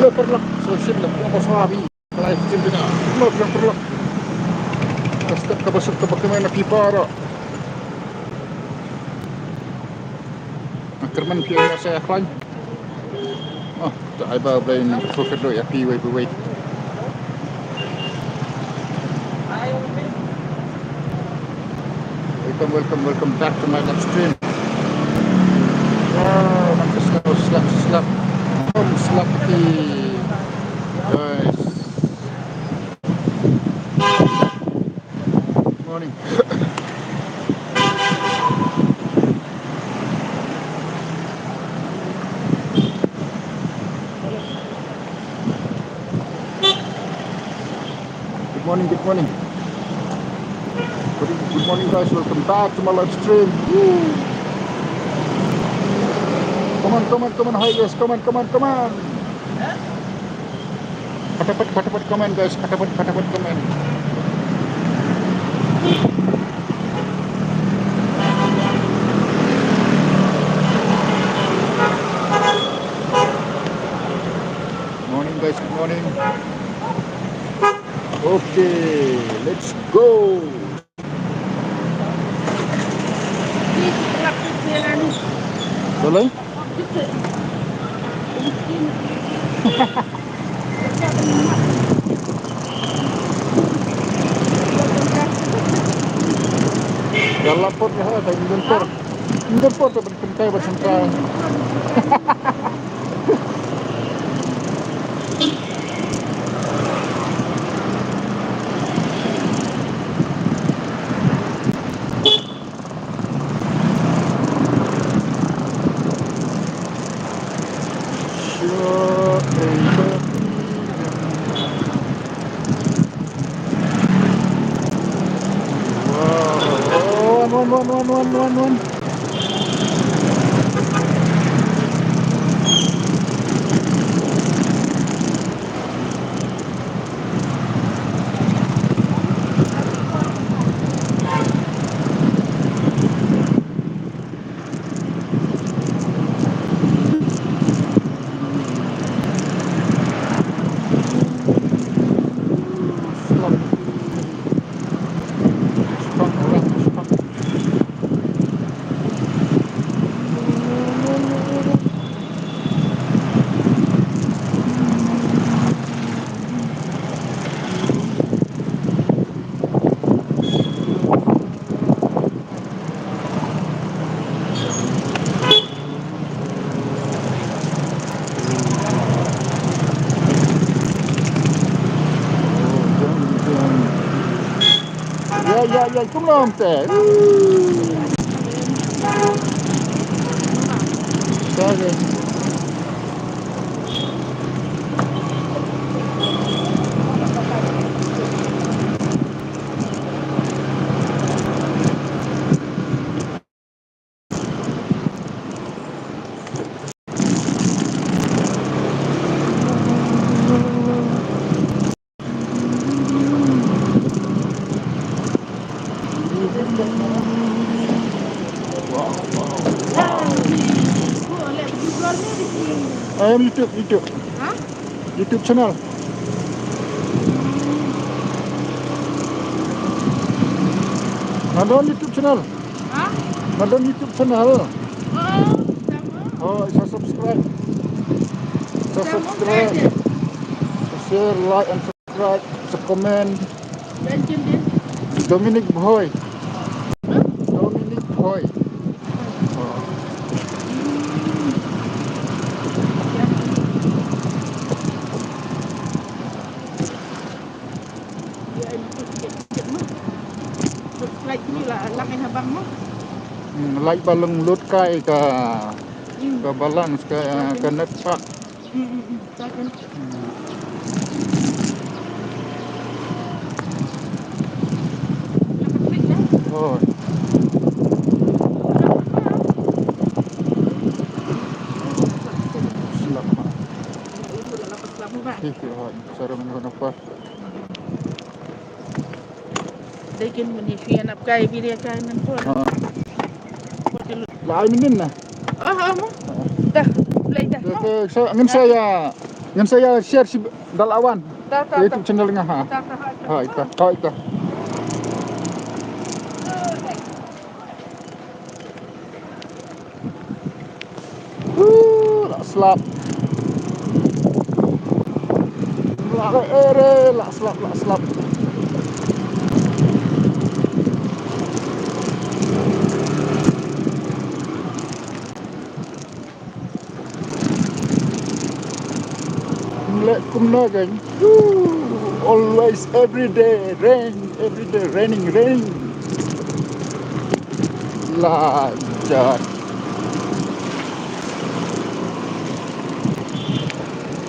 perlak sosial apa sahabi live stream dengan perlak step ke besar ke bagaimana pipara kerman pianya saya klaim tak ada brain fokus do ya piway welcome back to my live stream. Nanti slap guys. Morning. Good morning guys, welcome back to my live stream. Come on, hi guys, come on. Fatapat comment guys, fatapat comment. Morning guys, good morning. Okay, let's go. Boleh? Jangan lapor ya, ada inventor berkentai bersentral. One. Ya, kumam teh. Sorry. YouTube. Huh? YouTube channel. Nonton YouTube channel. Hah? Nonton YouTube channel. Oh, saya subscribe. Share, like, and subscribe. Comment. Dominic Boy. Like baleng lut kai ke balance ke net pak. Oh. Cara menggunakan Lekin menisian ap kai biria kai nan po. Lain minin na. Mo. Dah, play dah. Min saya Yang saya share si Dalawan. Tahu. YouTube channel nga ha. Ha ita. Ha ita. Lak slap. Lak ere, lak slap. Lek kumna geng. Always every day raining. Lajar.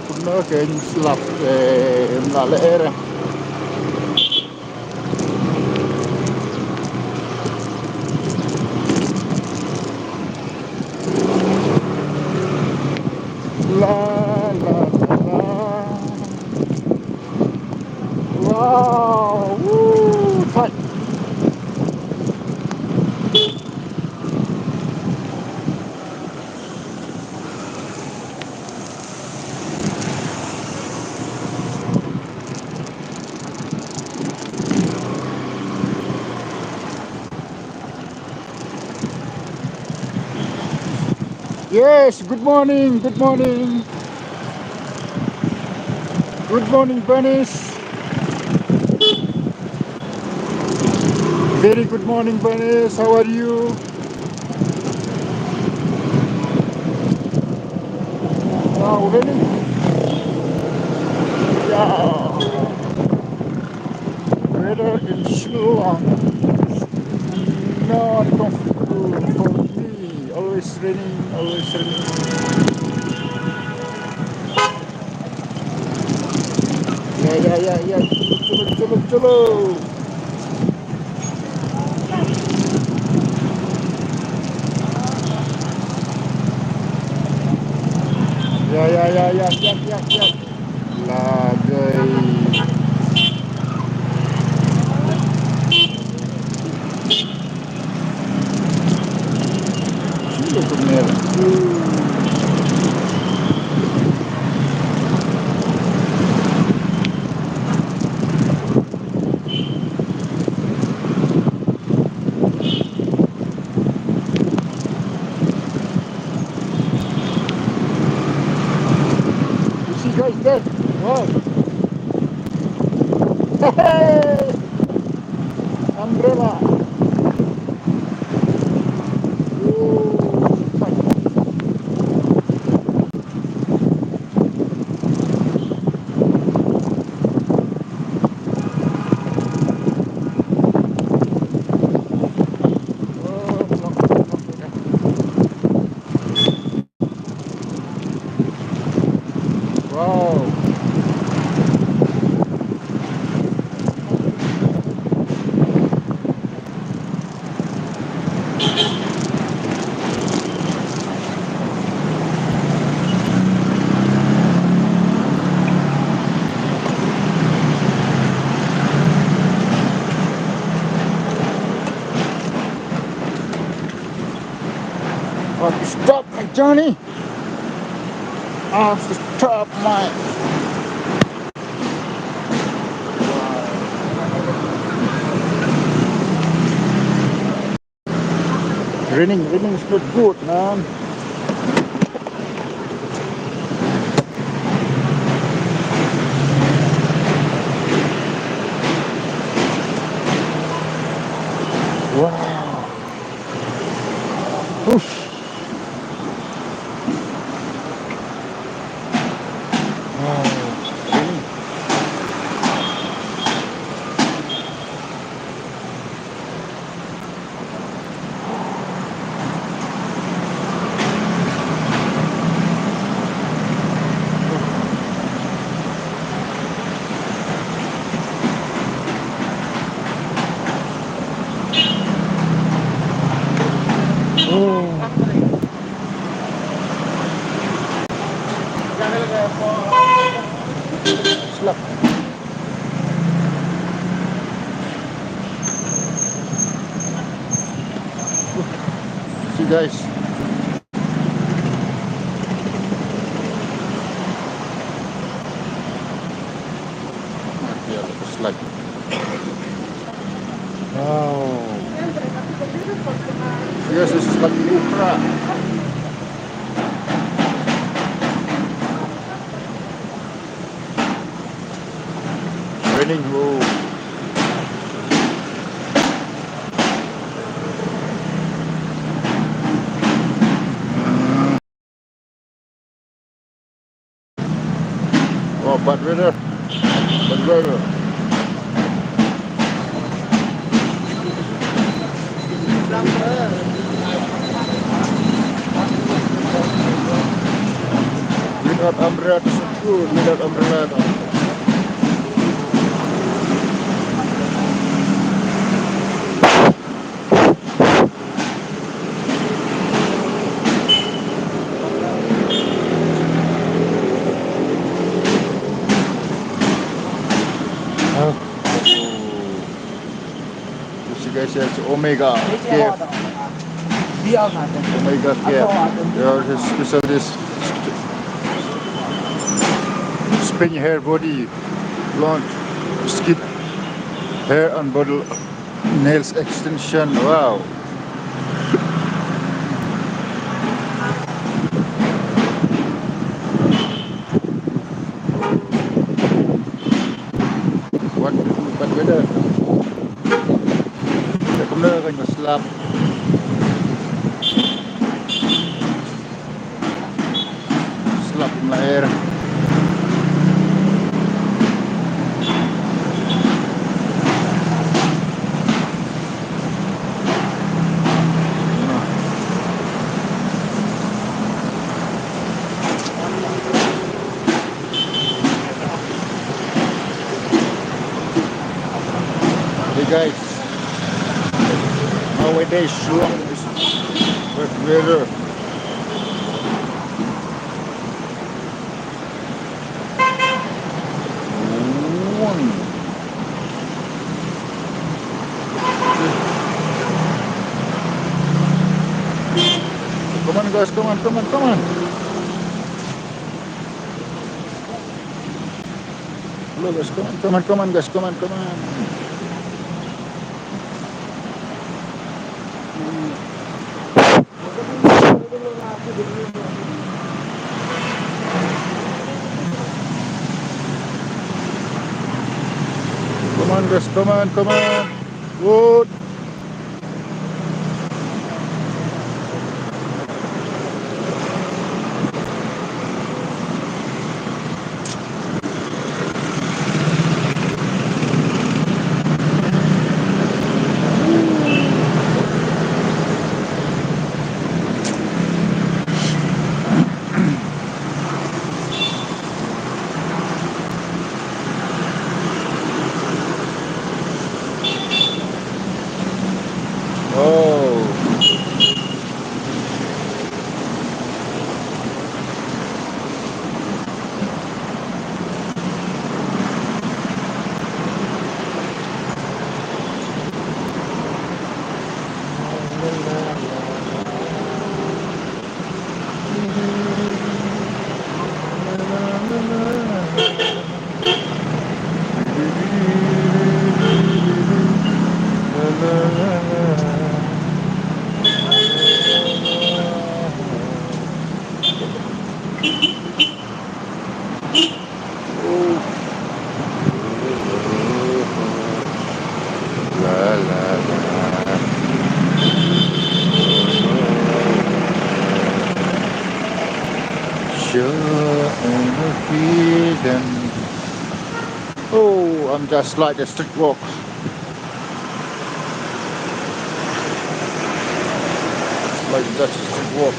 Kumna geng slap lak ere. La. Wow, tight. Yes, good morning. Good morning, Bernice. Very good morning, Bernice. How are you? Wow, really? Yeah. Weather in Shillong not comfortable for me. Always raining. Yeah. Chalo. Yeah. Lagay. Sino comer? You see guys there? Wow. Hey! Umbrella. Wow. I have to stop my journey. I have to stop my. Raining is not good, man. Wow. Oof. Wow. Raining. Oh. Slap. See guys. like. Oh. Yes, this is like Ukra. Raining. Oh. Oh, bad weather. Bad weather. Without umbrella, this is good. Without umbrella. Huh? You guys, it's Omega Cave. Omega Cave. There is specialist spin hair body, blonde, skin, hair and body, nails extension. Wow. What to do? Bad weather. Come na kayo slap. Slap in the air. Hey guys, nowadays strong is bad weather. Come on guys, come on, come on, come on. Hello guys, come on, come on, come on guys, come on, come on. Come on guys, come on, come on. Good. Oh. La la la. Sure and freedom. Oh, I'm just like a street walk. Like just a street walk.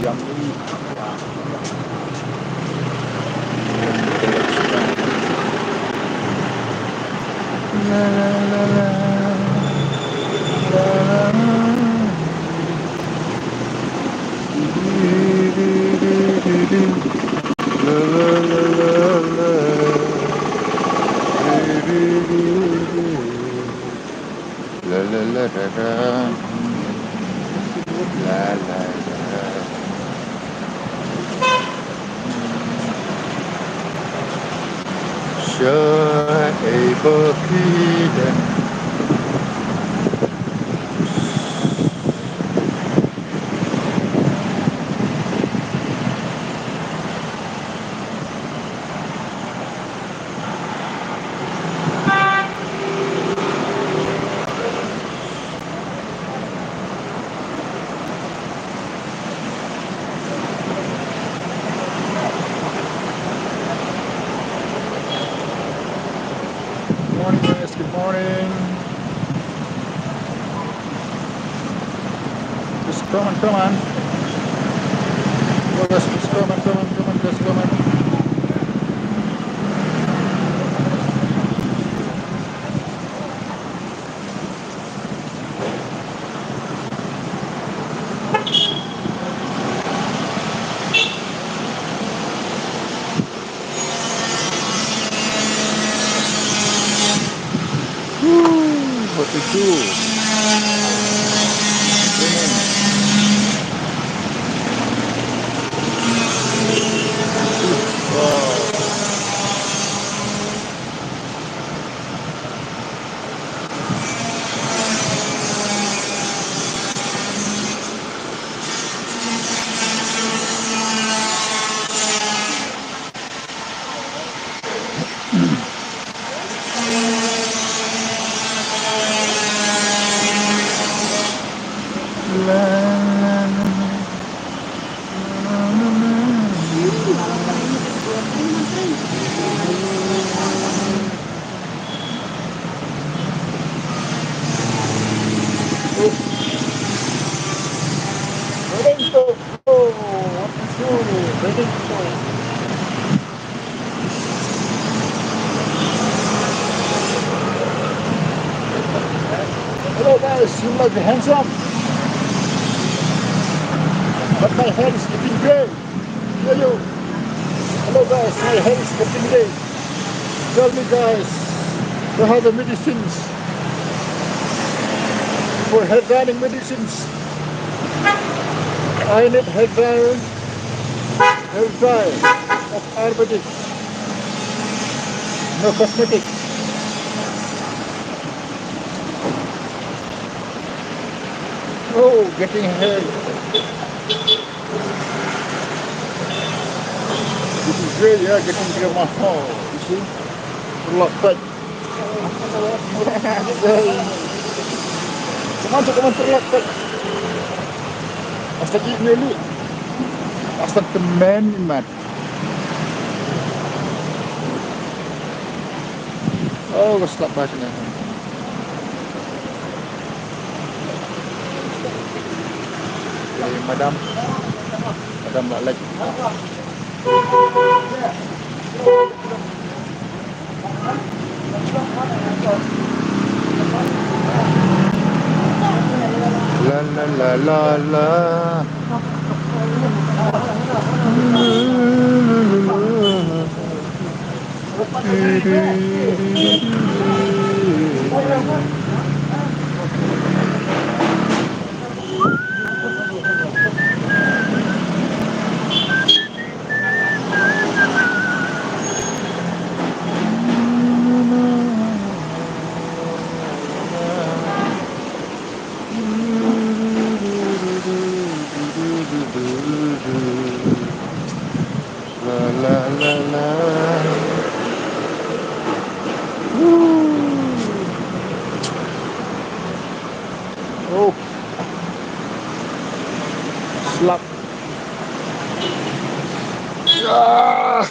Yummy. La la la la. La la la. La la la la la. La la la la la. La la la. شائبة. Good morning, guys. Good morning. Just come on, come on. Oh, guys, just come on, come on, come on, just come on. Woo, what to do? Wow. La, la, la, la, la, la. Ready to go. What to do? Ready to go. Hello, guys. You like the hands up? But my hair is getting gray. Hello. Hello, guys. My hair is getting gray. Tell me, guys, do you have the medicines for hair dyeing medicines? I need hair dye of Ayurvedic, no cosmetic. Oh, getting hair. Getting gray, yeah, getting gray. Oh, you see? Terlakbat. Come on, terlakbat. Asta git neli. Asta temen mat. Oh, stop back now. Okay, madam. Madam like. La la la la la. La la la la. Oh, slap. Ah.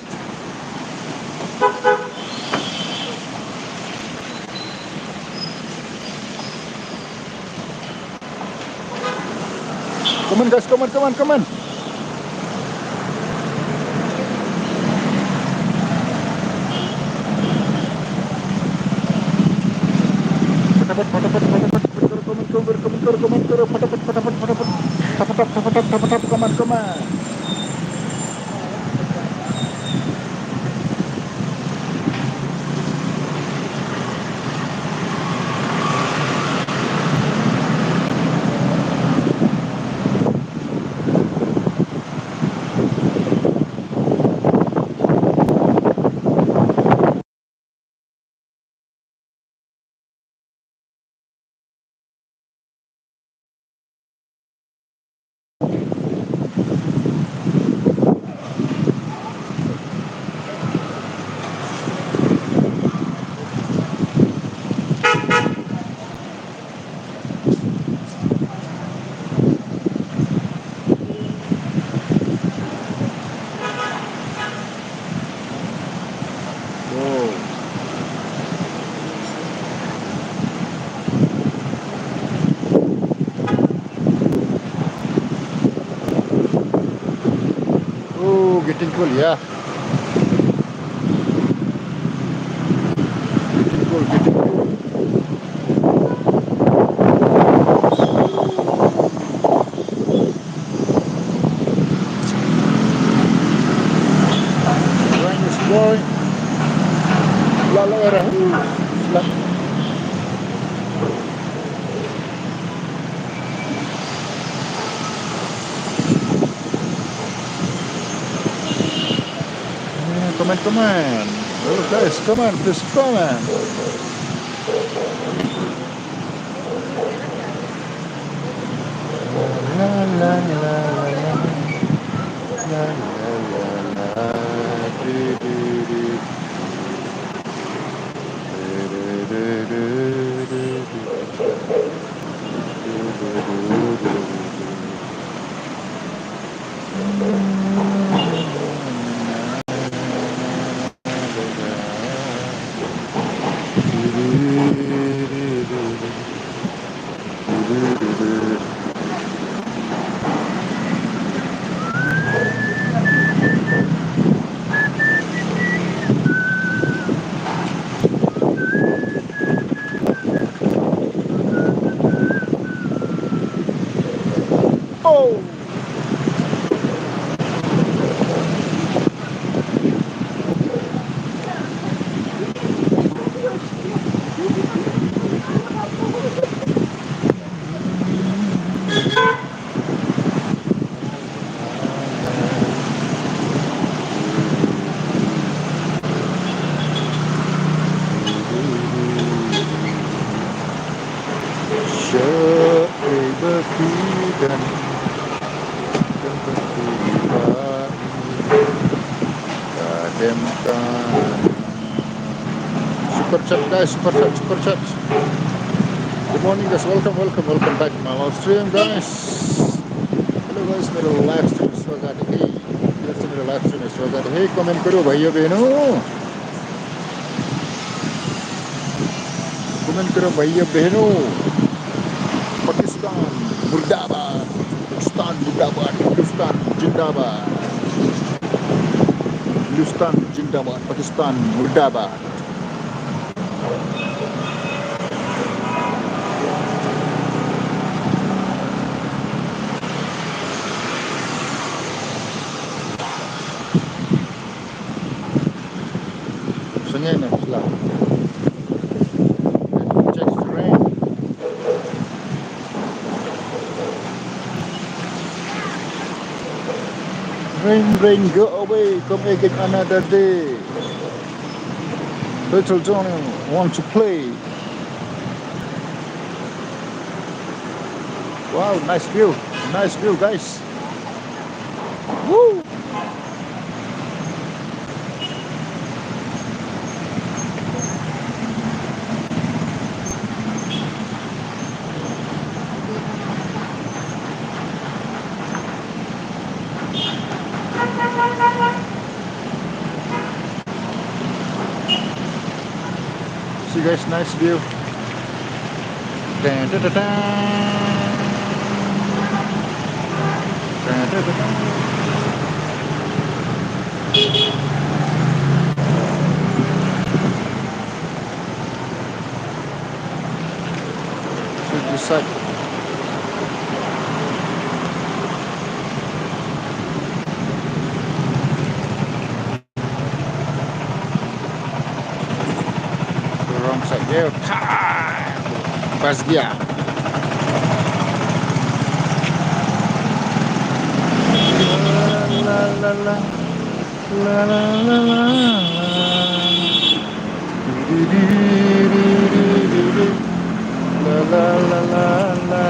Come on, guys, come on, come on, come on. Come on. getting cool, yeah. Getting cool, getting cool. Rain is blowing. Lalo era. Come on, come on. Oh, guys, come on, please come on. La la la la la la la la do, do, do. Do, do, do, do, do, do, do, Oh! Syai berkidan dan bertiba kademkan. Super chat guys, super chat, super chat. Good morning guys, welcome back to my live stream guys. Hello guys, मेरा live stream स्वागत है. जैसे मेरा live stream में स्वागत है. Comment करो भाइयों बहनों. कमेंट करो भाइयों बहनों. पाकिस्तान मुर्दाबाद. पाकिस्तान मुर्दाबाद. हिंदुस्तान जिंदाबाद. हिंदुस्तान जिंदाबाद. पाकिस्तान मुर्दाबाद. Sungai nak selah. Check the rain. Rain, rain, go away. Come again another day. Little Johnny wants to play. Wow, nice view. Nice view, guys. Woo! See guys, nice view. Dun, dun, dun, dun. Dun, dun, dun, dun. To the side. The wrong side. There. Pas dia. La la la la la la la la la la la.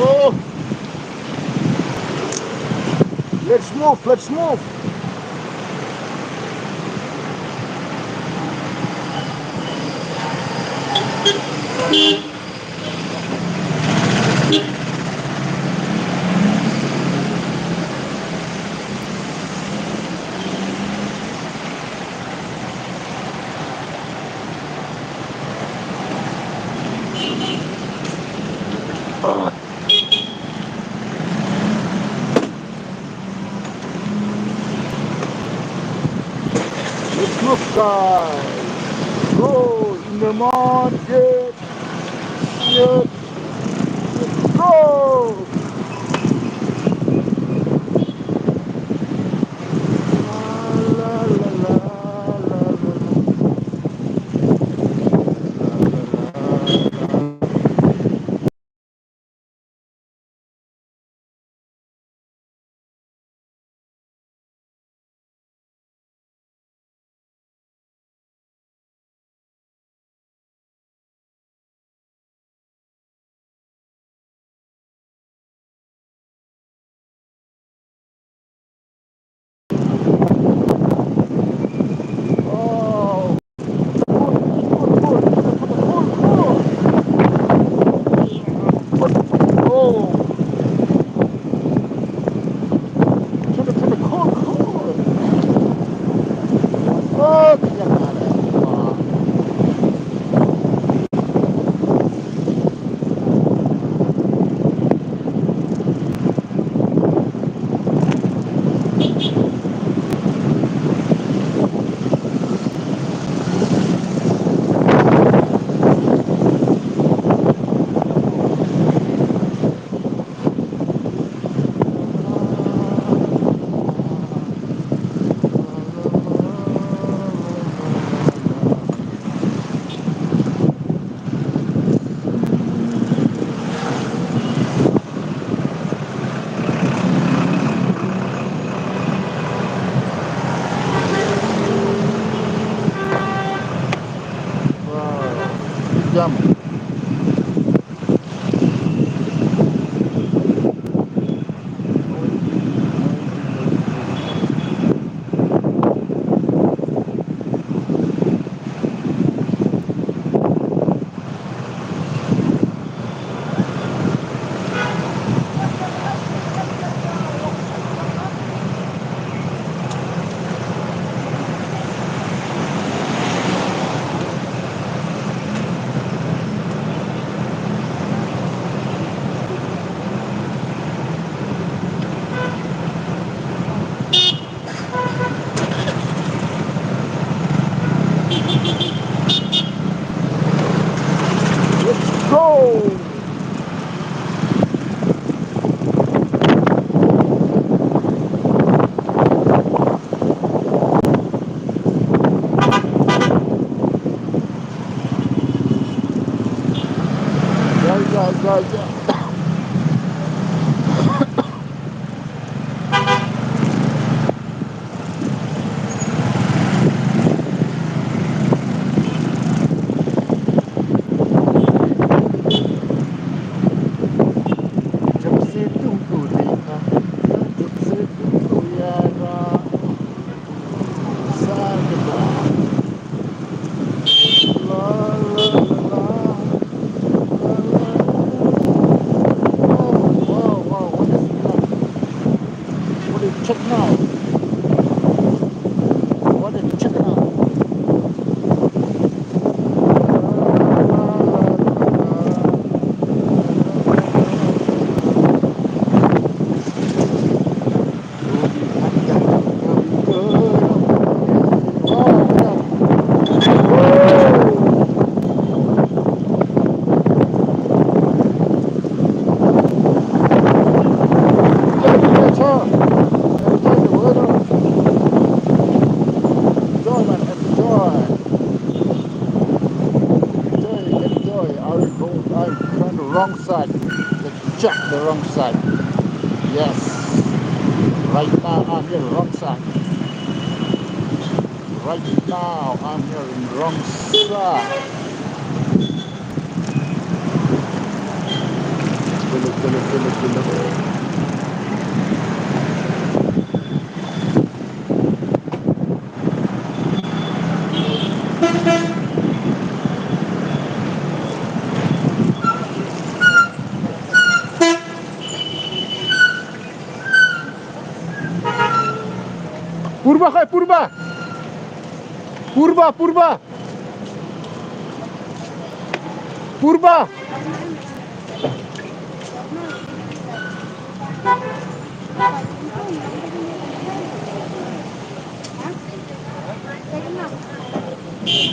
Oh, let's move, let's move. Look, guys. Go in the market. Yet, go. La, la, la, la, oh, good, oh, to the cool. Oh, wow. Jam. Let's go. Yeah. जब से तुमको देखा जब से तुमको याद आया सागता ला ला ला wow what is that what is check now what is check now I'm on the wrong side. Let's check the wrong side. Yes. Right now I'm here wrong side. Right now I'm here in the wrong side. Gila. Purba. Purba. Oh,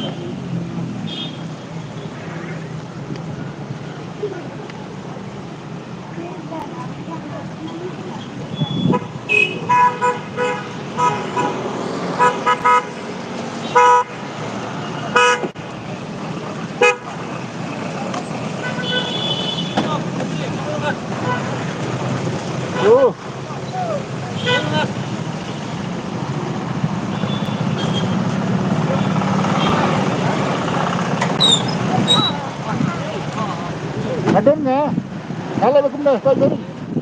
ada nggak? Kalau aku dah tahu jadi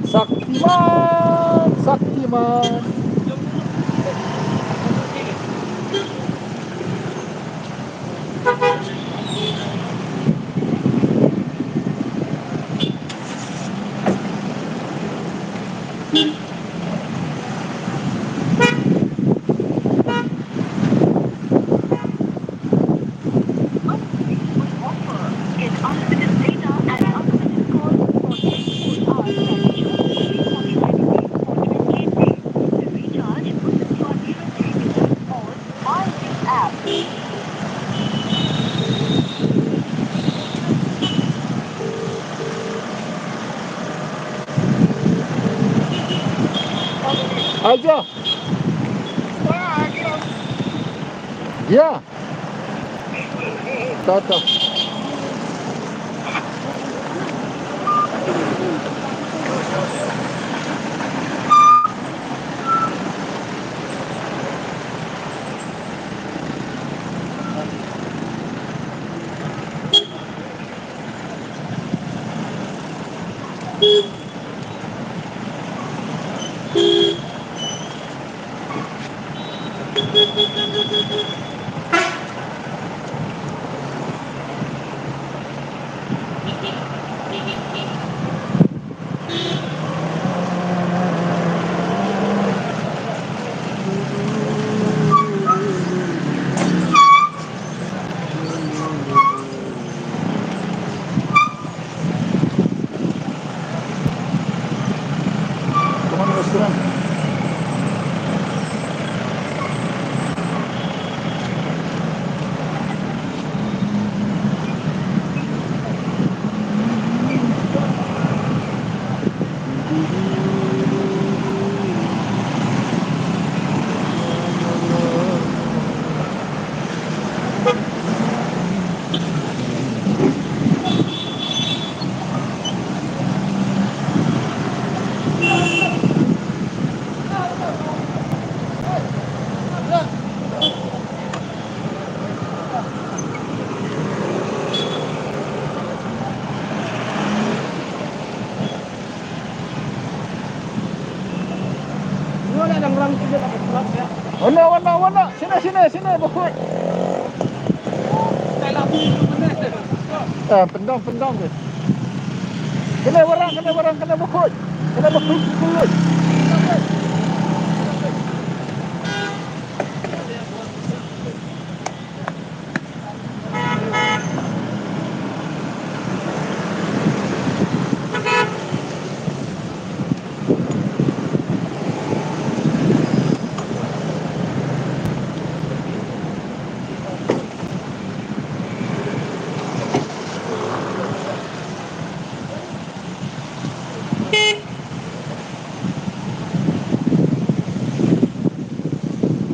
Saktiman, Saktiman. Aja. Ya. Tahu. Kemana restoran? Wana. Sini, bukut. Pendam ke. Kena bukut. Kena bukut.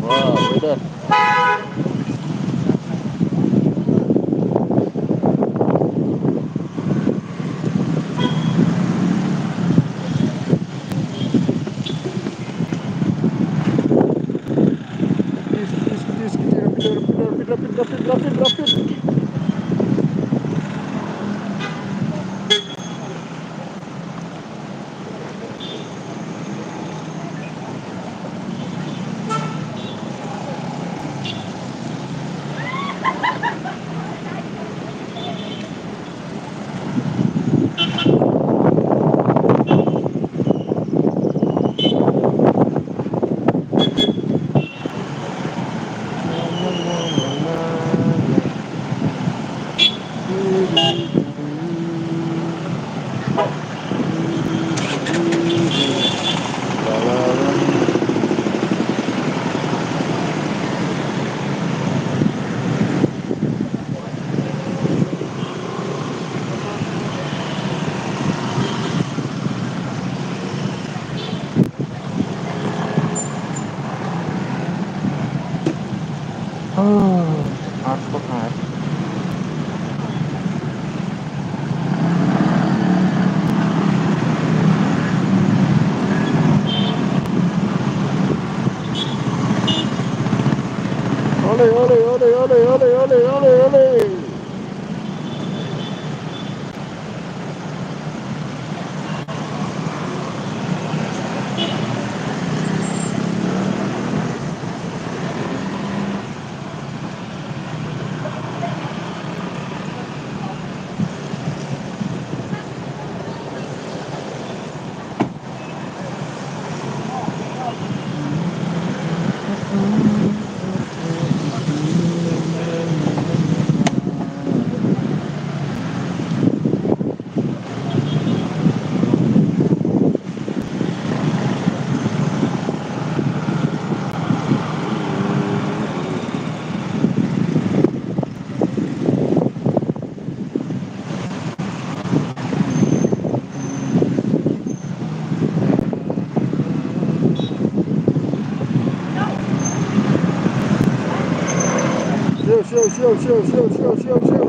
Wah, weather. Please, rapid. Oh, hard for hard. Ole, ole, ole, ole, ole, ole, ole, ole. Siap, siap, siap, siap, siap, siap, siap, siap.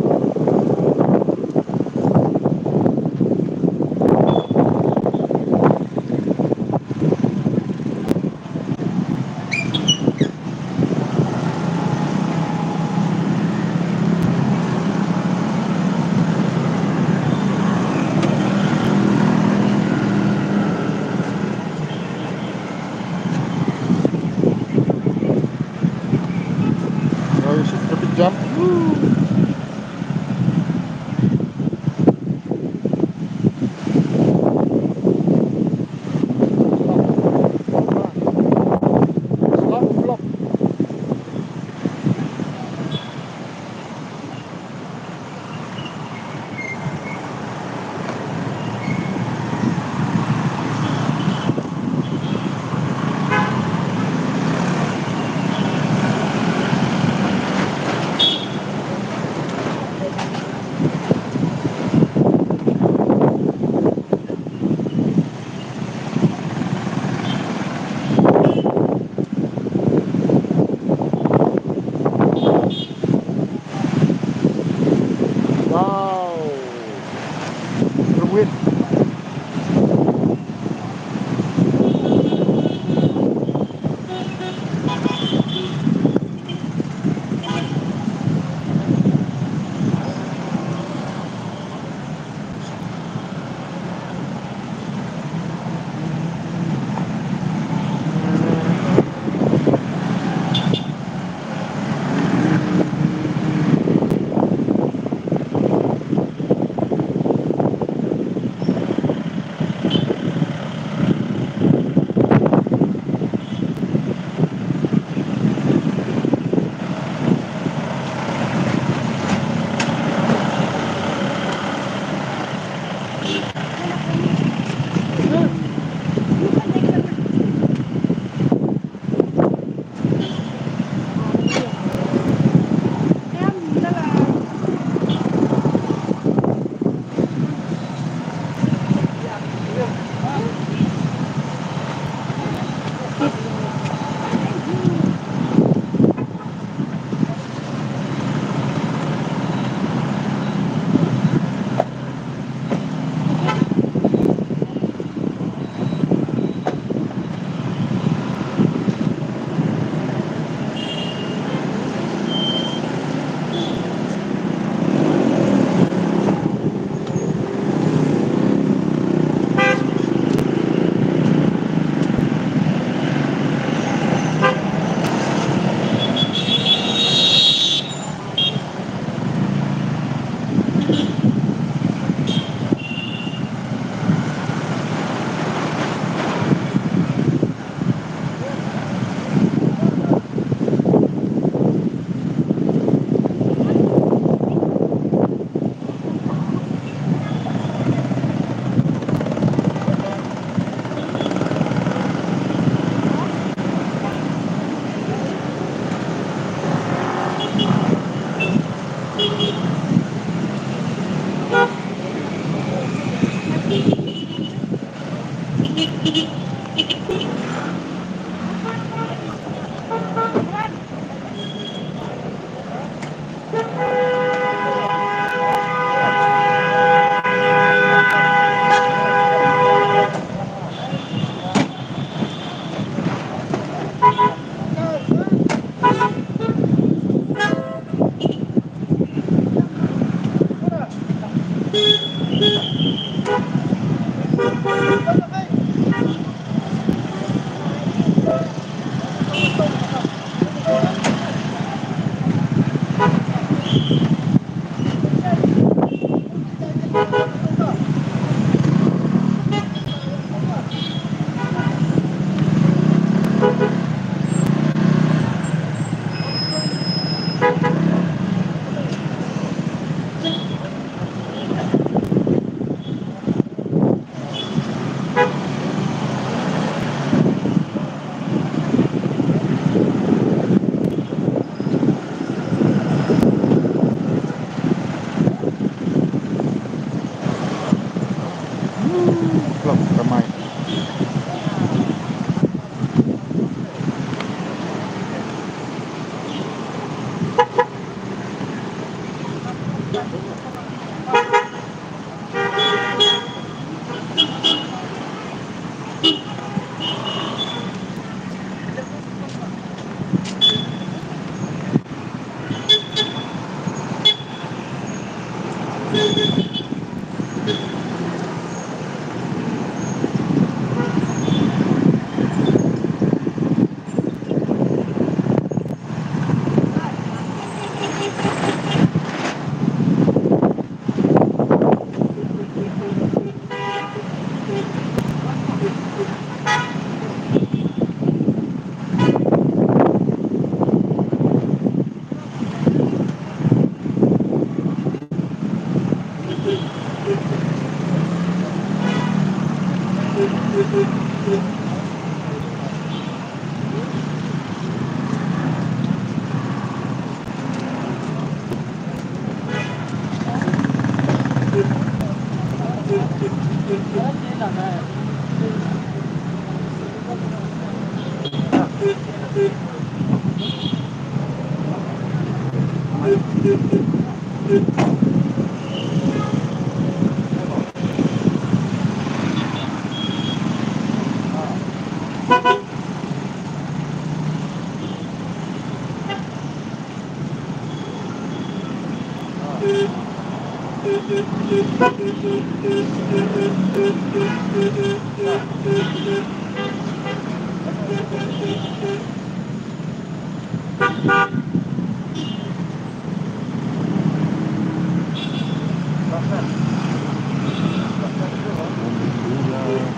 Oh, you should traffic jam. Stop, block.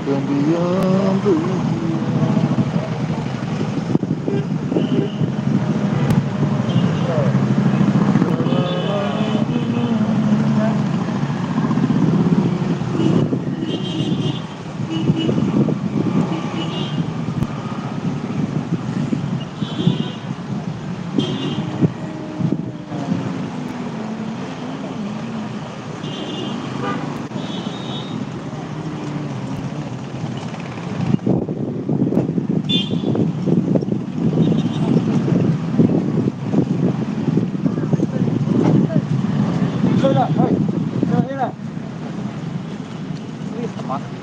Pendiam, pendiam. Come on.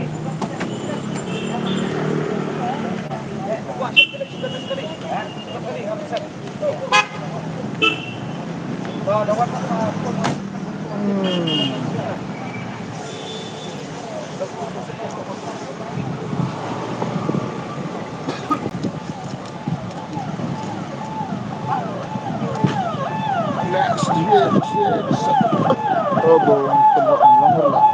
Yes. Oh, bawang tembak melanggar lah.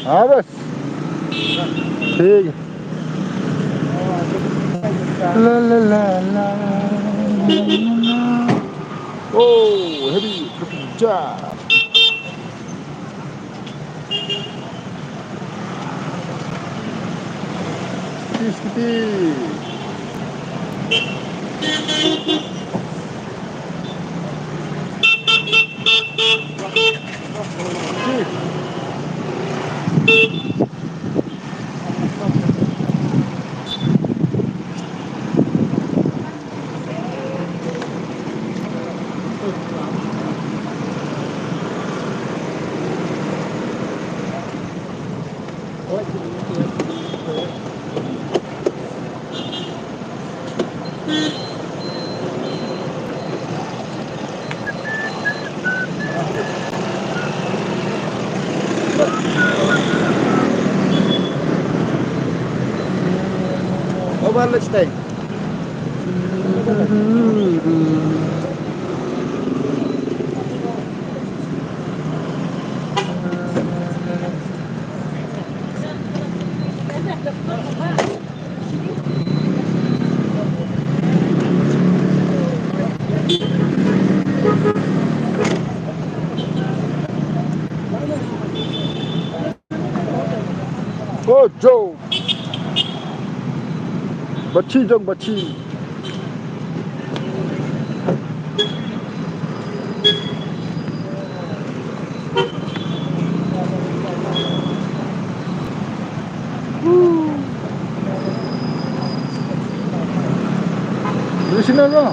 Habis. Tiga. La la la la. Oh, heavy job. Skitty. Over lunchtime. Oh, Joe. Baci dong, baci. Beli sini lah.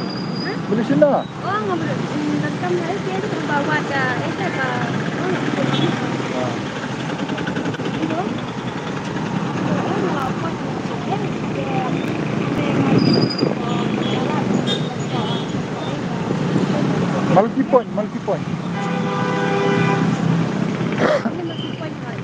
Beli sini lah. Oh, nggak boleh. Tetap aja itu bawa ada itu apa? Oh, nggak boleh. Itu. Oh, nggak apa. Multi point, multi point. Ini masih poin kan?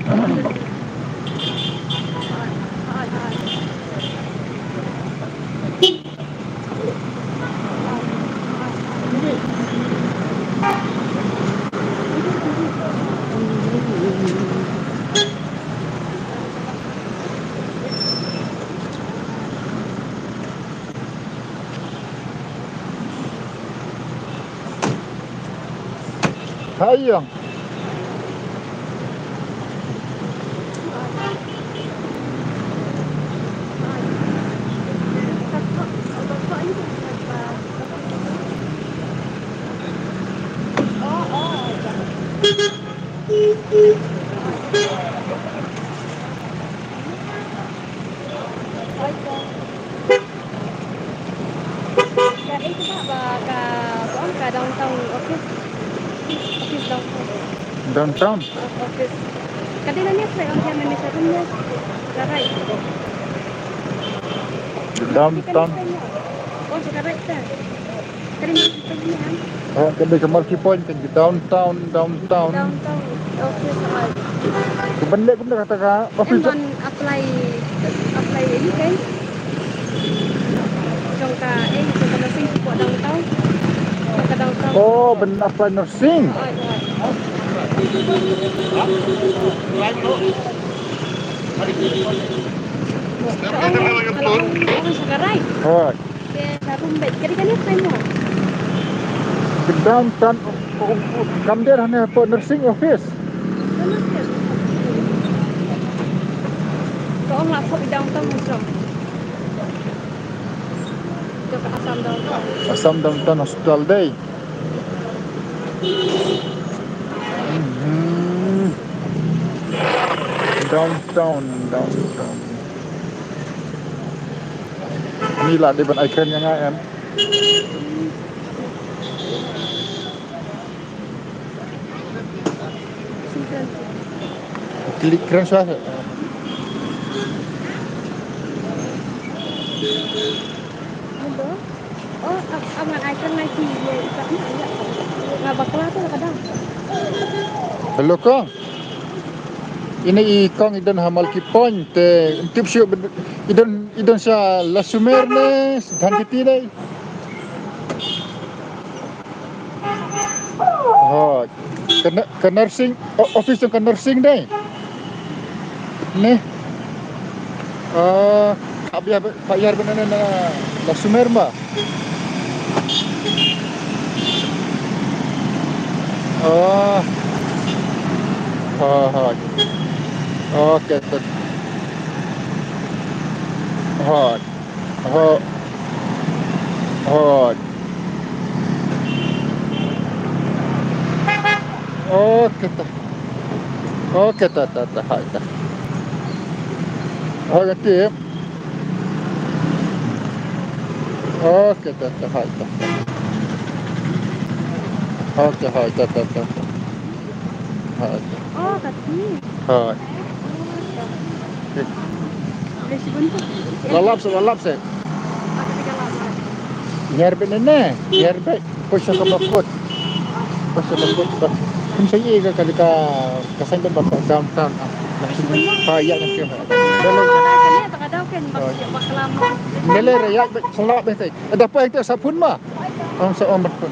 Hayang. Downtown office downtown. Downtown. Office. Kadang ni saya orang yang manager ni, garai. Downtown. Oh, garai tu. Kadang ni kan. Oh, kedai ke multi point kan di downtown. Downtown office. Kebalik pun dah kata kah? Office. Emang apply ini kan? Jongka jongka nursing support downtown. Jongka downtown. Oh, benar apply nursing. Kalau orang sekarang, saya rumbet. Jadi kan ni semua. Ke downtown. Come there hanya for nursing office. Kau nak kau di downtown macam? ke Asam Downtown. Assam Downtown Hospital day. Downtown. Inilah di ban icon yang kan. Simpan. Klik keren suara. Ada. Oh, aman icon lagi dia ikatnya enggak. Enggak bakal tu kadang. Hello kong. Ini ikong idan hamal ki point tip syuk idan sa la sumer ne dan kiti dai. Oh, ke nursing office ke nursing dai. Ne. Bayar benar na la sumer ma. Oh. Okey. Hot. Okey ta. Hai ta. Okey. Okey ta. Hai ta. Okey hai ta. Hai. Oh, kaki. Hai. Boleh sebentar. Lalap se. Aku tinggal lama. Nyar benene. Nyar be. Pusha ka bakot. Kung sa iya ka kasan ba downtown. Ya yang kema. Kadang-kadang terkadang kan bakal lama. Nele ya selap betai. Ada apa itu sapun ma? Ang sa omar pun.